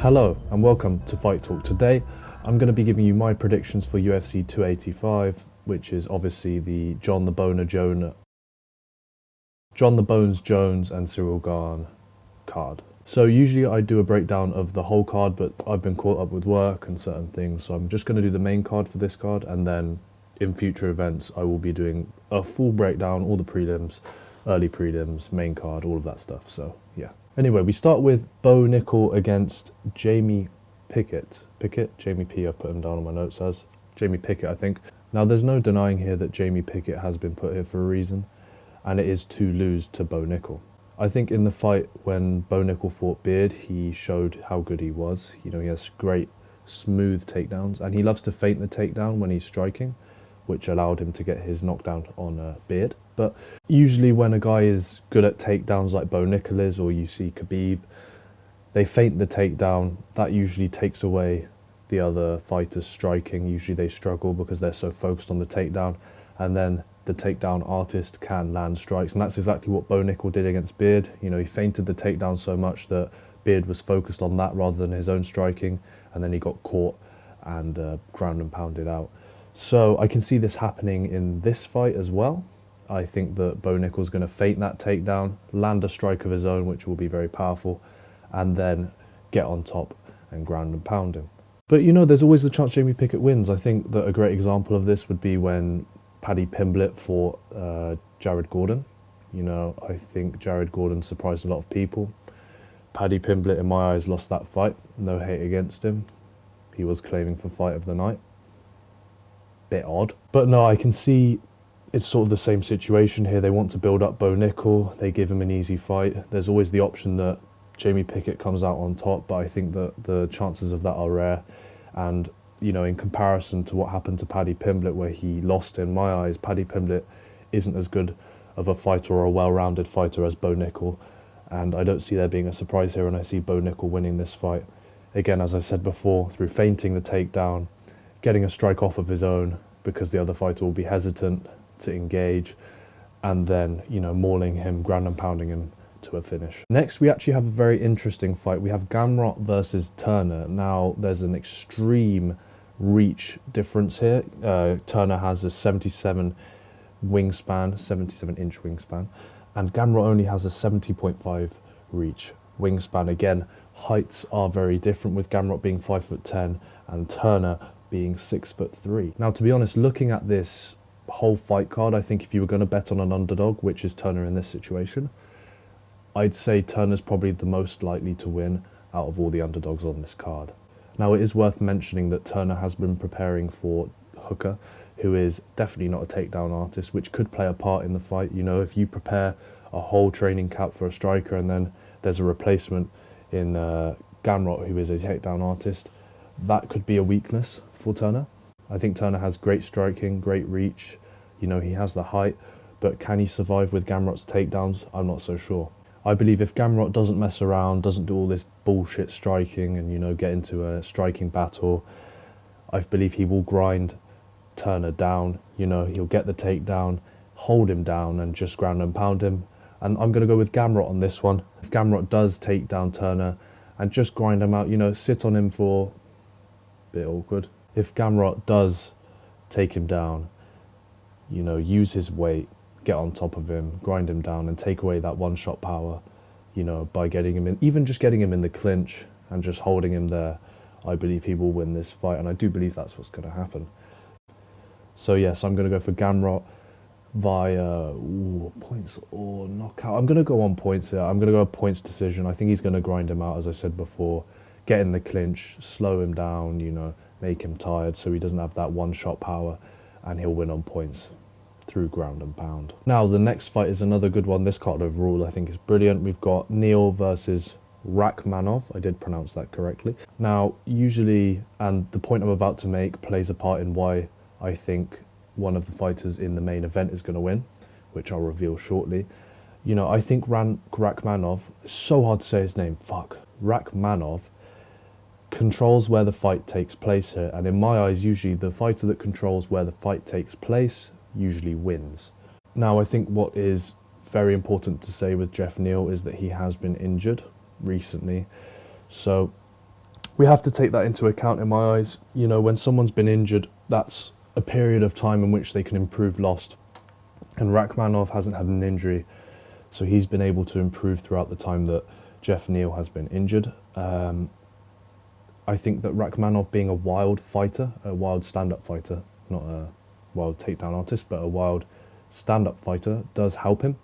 Hello and welcome to Fight Talk. Today I'm going to be giving you my predictions for UFC 285, which is obviously the John the Bones Jones and Ciryl Gane card. So usually I do a breakdown of the whole card, but I've been caught up with work and certain things, so I'm just going to do the main card for this card, and then in future events I will be doing a full breakdown, all the prelims, early prelims, main card, all of that stuff. So yeah. Anyway, we start with Bo Nickal against Jamie Pickett. Jamie P, I've put him down on my notes as. Jamie Pickett, I think. Now, there's no denying here that Jamie Pickett has been put here for a reason, and it is to lose to Bo Nickal. I think in the fight when Bo Nickal fought Beard, he showed how good he was. You know, he has great, smooth takedowns, and he loves to feint the takedown when he's striking, which allowed him to get his knockdown on Beard. But usually when a guy is good at takedowns like Bo Nickal is, or you see Khabib, they feint the takedown. That usually takes away the other fighters striking. Usually they struggle because they're so focused on the takedown, and then the takedown artist can land strikes. And that's exactly what Bo Nickal did against Beard. You know, he feinted the takedown so much that Beard was focused on that rather than his own striking, and then he got caught and ground and pounded out. So I can see this happening in this fight as well. I think that Bo Nickal's going to feint that takedown, land a strike of his own, which will be very powerful, and then get on top and ground and pound him. But you know, there's always the chance Jamie Pickett wins. I think that a great example of this would be when Paddy Pimblett fought Jared Gordon. You know, I think Jared Gordon surprised a lot of people. Paddy Pimblett, in my eyes, lost that fight. No hate against him. He was claiming for fight of the night. Bit odd. But no, I can see it's sort of the same situation here. They want to build up Bo Nickal. They give him an easy fight. There's always the option that Jamie Pickett comes out on top, but I think that the chances of that are rare. And, you know, in comparison to what happened to Paddy Pimblett, where he lost, in my eyes, Paddy Pimblett isn't as good of a fighter or a well-rounded fighter as Bo Nickal. And I don't see there being a surprise here, and I see Bo Nickal winning this fight. Again, as I said before, through feinting the takedown, getting a strike off of his own, because the other fighter will be hesitant to engage, and then, you know, mauling him, ground and pounding him to a finish. Next, we actually have a very interesting fight. We have Gamrot versus Turner. Now, there's an extreme reach difference here. Turner has a 77 wingspan, 77-inch wingspan, and Gamrot only has a 70.5 reach wingspan. Again, heights are very different, with Gamrot being 5'10" and Turner being 6'3". Now, to be honest, looking at this whole fight card, I think if you were going to bet on an underdog, which is Turner in this situation, I'd say Turner's probably the most likely to win out of all the underdogs on this card. Now, it is worth mentioning that Turner has been preparing for Hooker, who is definitely not a takedown artist, which could play a part in the fight. You know, if you prepare a whole training camp for a striker and then there's a replacement in Gamrot, who is a takedown artist, that could be a weakness for Turner. I think Turner has great striking, great reach. You know, he has the height, but can he survive with Gamrot's takedowns? I'm not so sure. I believe if Gamrot doesn't mess around, doesn't do all this bullshit striking and, you know, get into a striking battle, I believe he will grind Turner down. You know, he'll get the takedown, hold him down and just ground and pound him. And I'm going to go with Gamrot on this one. If Gamrot does take down Turner and just grind him out, you know, sit on him for a bit awkward. If Gamrot does take him down, you know, use his weight, get on top of him, grind him down and take away that one-shot power, you know, by getting him in, even just getting him in the clinch and just holding him there, I believe he will win this fight, and I do believe that's what's going to happen. So yes, I'm going to go for Gamrot via points or knockout. I'm going to go on points here. I'm going to go a points decision. I think he's going to grind him out, as I said before, get in the clinch, slow him down, you know, make him tired so he doesn't have that one-shot power, and he'll win on points through ground and pound. Now, the next fight is another good one. This card overall I think is brilliant. We've got Neal versus Rakhmonov. I did pronounce that correctly. Now, usually, and the point I'm about to make plays a part in why I think one of the fighters in the main event is going to win, which I'll reveal shortly. You know, I think Rakhmonov, it's so hard to say his name, Rakhmonov controls where the fight takes place here, and in my eyes, usually the fighter that controls where the fight takes place usually wins. Now, I think what is very important to say with Geoff Neal is that he has been injured recently. So We have to take that into account in my eyes. You know, when someone's been injured, that's a period of time in which they can improve lost. And Rachmanov hasn't had an injury, so he's been able to improve throughout the time that Jeff Neal has been injured. I think that Rachmanov being a wild fighter, a wild stand-up fighter, not a wild takedown artist, but a wild stand-up fighter, does help him.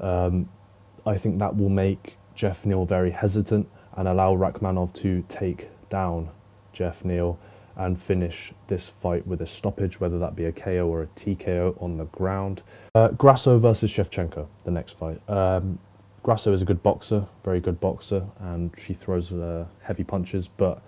I think that will make Jeff Neal very hesitant and allow Rachmanov to take down Jeff Neal and finish this fight with a stoppage, whether that be a KO or a TKO on the ground. Grasso versus Shevchenko, the next fight. Grasso is a good boxer, very good boxer, and she throws heavy punches, but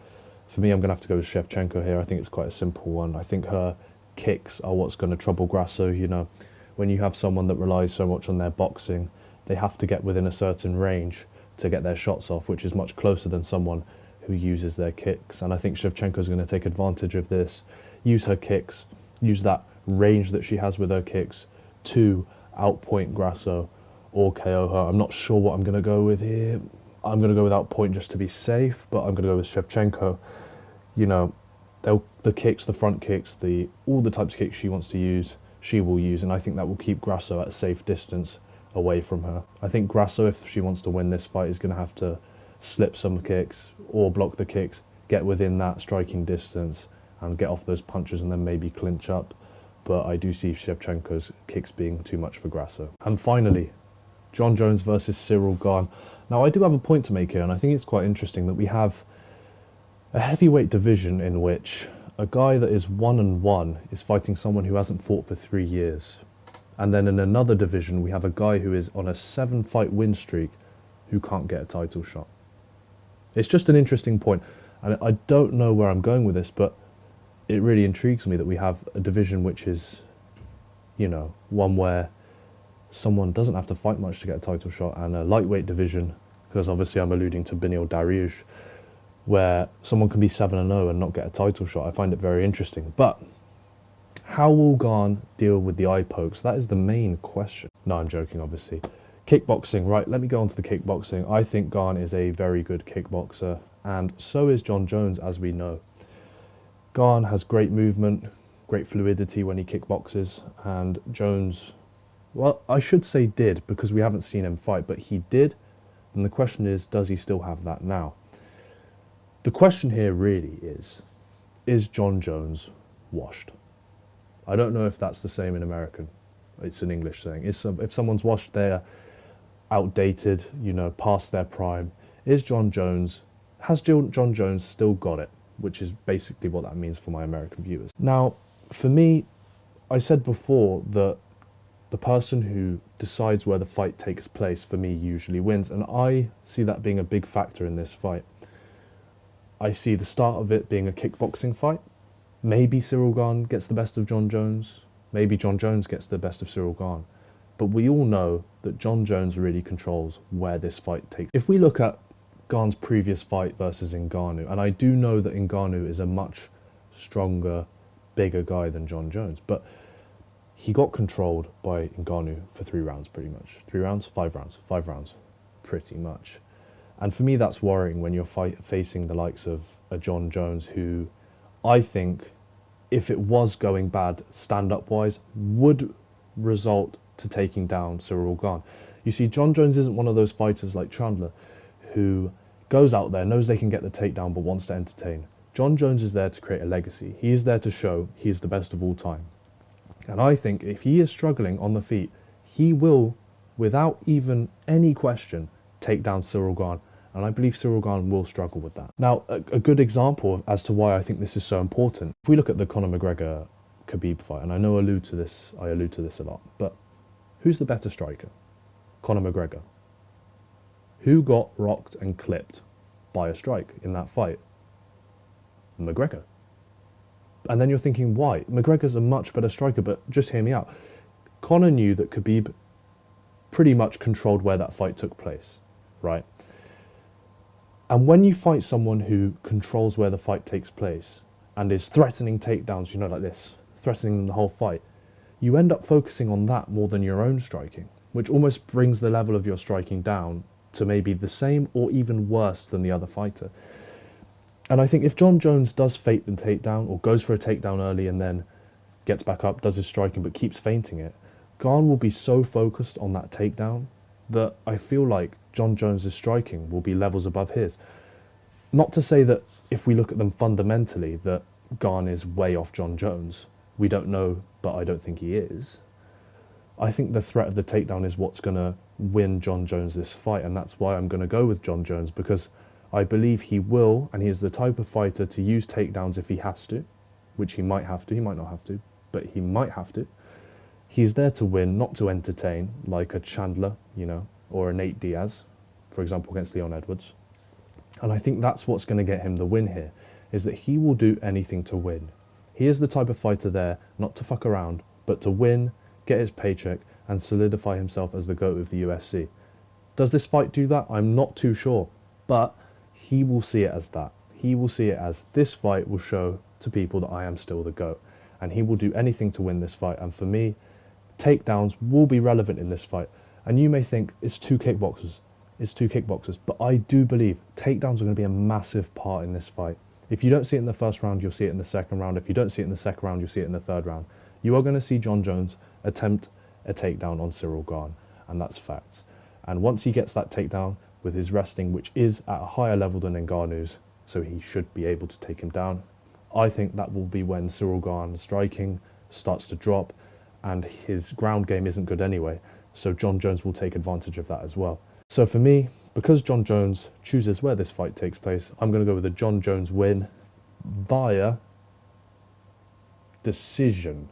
for me, I'm going to have to go with Shevchenko here. I think it's quite a simple one. I think her kicks are what's going to trouble Grasso. You know, when you have someone that relies so much on their boxing, they have to get within a certain range to get their shots off, which is much closer than someone who uses their kicks. And I think Shevchenko's going to take advantage of this, use her kicks, use that range that she has with her kicks to outpoint Grasso or KO her. I'm not sure what I'm going to go with here. I'm going to go with outpoint just to be safe, but I'm going to go with Shevchenko. You know, the kicks, the front kicks, all the types of kicks she wants to use, she will use, and I think that will keep Grasso at a safe distance away from her. I think Grasso, if she wants to win this fight, is going to have to slip some kicks or block the kicks, get within that striking distance and get off those punches and then maybe clinch up. But I do see Shevchenko's kicks being too much for Grasso. And finally, Jon Jones versus Ciryl Gane. Now, I do have a point to make here, and I think it's quite interesting that we have a heavyweight division in which a guy that is 1-1 is fighting someone who hasn't fought for 3 years. And then in another division, we have a guy who is on a 7-fight win streak who can't get a title shot. It's just an interesting point. And I don't know where I'm going with this, but it really intrigues me that we have a division which is, you know, one where someone doesn't have to fight much to get a title shot, and a lightweight division, because obviously I'm alluding to Beneil Dariush, where someone can be 7-0 and not get a title shot. I find it very interesting. But how will Gane deal with the eye pokes? That is the main question. No, I'm joking, obviously. Kickboxing, right, let me go on to the kickboxing. I think Gane is a very good kickboxer, and so is Jon Jones, as we know. Gane has great movement, great fluidity when he kickboxes, and Jones, well, I should say did, because we haven't seen him fight, but he did, and the question is, does he still have that now? The question here really is Jon Jones washed? I don't know if that's the same in American. It's an English saying. If someone's washed, they're outdated, you know, past their prime. Has Jon Jones still got it? Which is basically what that means for my American viewers. Now, for me, I said before that the person who decides where the fight takes place, for me, usually wins. And I see that being a big factor in this fight. I see the start of it being a kickboxing fight. Maybe Ciryl Gane gets the best of Jon Jones. Maybe Jon Jones gets the best of Ciryl Gane. But we all know that Jon Jones really controls where this fight takes. If we look at Gane's previous fight versus Ngannou, and I do know that Ngannou is a much stronger, bigger guy than Jon Jones, but he got controlled by Ngannou for 3 rounds pretty much. 3 rounds? 5 rounds. 5 rounds, pretty much. And for me, that's worrying when you're facing the likes of a Jon Jones, who I think, if it was going bad stand-up-wise, would result to taking down Ciryl Gane. You see, Jon Jones isn't one of those fighters like Chandler, who goes out there, knows they can get the takedown, but wants to entertain. Jon Jones is there to create a legacy. He is there to show he is the best of all time. And I think if he is struggling on the feet, he will, without even any question, take down Ciryl Gane. And I believe Ciryl Gane will struggle with that. Now, a good example as to why I think this is so important, if we look at the Conor McGregor-Khabib fight, and I know I allude to this a lot, but who's the better striker? Conor McGregor. Who got rocked and clipped by a strike in that fight? McGregor. And then you're thinking, why? McGregor's a much better striker, but just hear me out. Conor knew that Khabib pretty much controlled where that fight took place, right? And when you fight someone who controls where the fight takes place and is threatening takedowns, you know, like this, threatening them the whole fight, you end up focusing on that more than your own striking, which almost brings the level of your striking down to maybe the same or even worse than the other fighter. And I think if John Jones does fake the takedown or goes for a takedown early and then gets back up, does his striking but keeps feinting it, Gane will be so focused on that takedown that I feel like John Jones' striking will be levels above his. Not to say that if we look at them fundamentally that Gane is way off John Jones. We don't know, but I don't think he is. I think the threat of the takedown is what's going to win John Jones this fight, and that's why I'm going to go with John Jones, because I believe he will, and he is the type of fighter to use takedowns if he has to, which he might have to, he might not have to, but he might have to. He's there to win, not to entertain, like a Chandler, or a Nate Diaz, for example, against Leon Edwards. And I think that's what's going to get him the win here, is that he will do anything to win. He is the type of fighter there, not to fuck around, but to win, get his paycheck, and solidify himself as the GOAT of the UFC. Does this fight do that? I'm not too sure, but he will see it as that. He will see it as, this fight will show to people that I am still the GOAT, and he will do anything to win this fight. And for me, takedowns will be relevant in this fight. And you may think, it's two kickboxers, but I do believe takedowns are going to be a massive part in this fight. If you don't see it in the first round, you'll see it in the second round. If you don't see it in the second round, you'll see it in the third round. You are going to see John Jones attempt a takedown on Ciryl Gane, and that's facts. And once he gets that takedown with his wrestling, which is at a higher level than Ngannou's, so he should be able to take him down, I think that will be when Ciryl Gane's striking starts to drop, and his ground game isn't good anyway, so John Jones will take advantage of that as well. So for me, because John Jones chooses where this fight takes place, I'm going to go with a John Jones win via decision.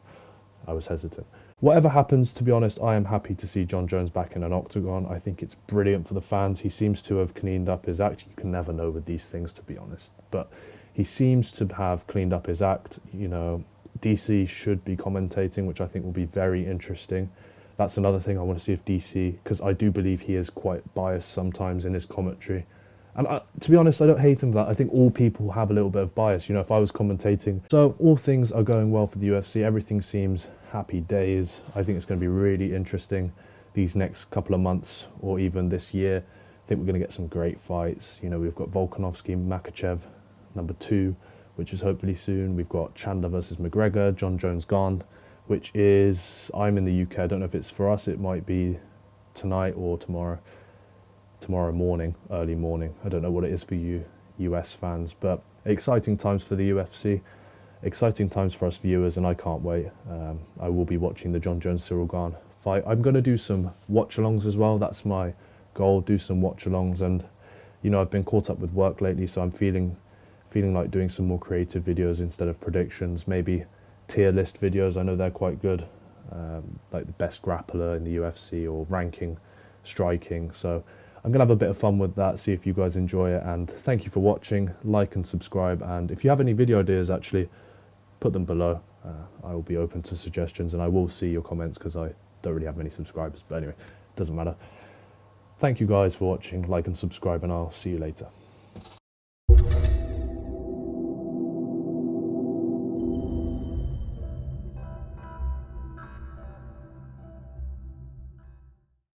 I was hesitant. Whatever happens, to be honest, I am happy to see John Jones back in an octagon. I think it's brilliant for the fans. He seems to have cleaned up his act. You can never know with these things, to be honest. But he seems to have cleaned up his act. DC should be commentating, which I think will be very interesting. That's another thing I want to see if DC, because I do believe he is quite biased sometimes in his commentary. And to be honest, I don't hate him for that. I think all people have a little bit of bias, if I was commentating. So all things are going well for the UFC. Everything seems happy days. I think it's going to be really interesting these next couple of months, or even this year. I think we're going to get some great fights. We've got Volkanovski, Makhachev, #2, which is hopefully soon. We've got Chandler versus McGregor, John Jones Gane, which is, I'm in the UK, I don't know if it's for us, it might be tonight or tomorrow morning, early morning. I don't know what it is for you US fans, but exciting times for the UFC, exciting times for us viewers, and I can't wait. I will be watching the John Jones-Ciryl Gane fight. I'm going to do some watch-alongs as well, that's my goal, do some watch-alongs, and I've been caught up with work lately, so I'm feeling like doing some more creative videos instead of predictions, maybe tier list videos. I know they're quite good, like the best grappler in the UFC or ranking striking. So I'm gonna have a bit of fun with that, see if you guys enjoy it, and thank you for watching. Like and subscribe, and if you have any video ideas, actually put them below. I will be open to suggestions, and I will see your comments because I don't really have many subscribers, but anyway, it doesn't matter. Thank you guys for watching. Like and subscribe, and I'll see you later.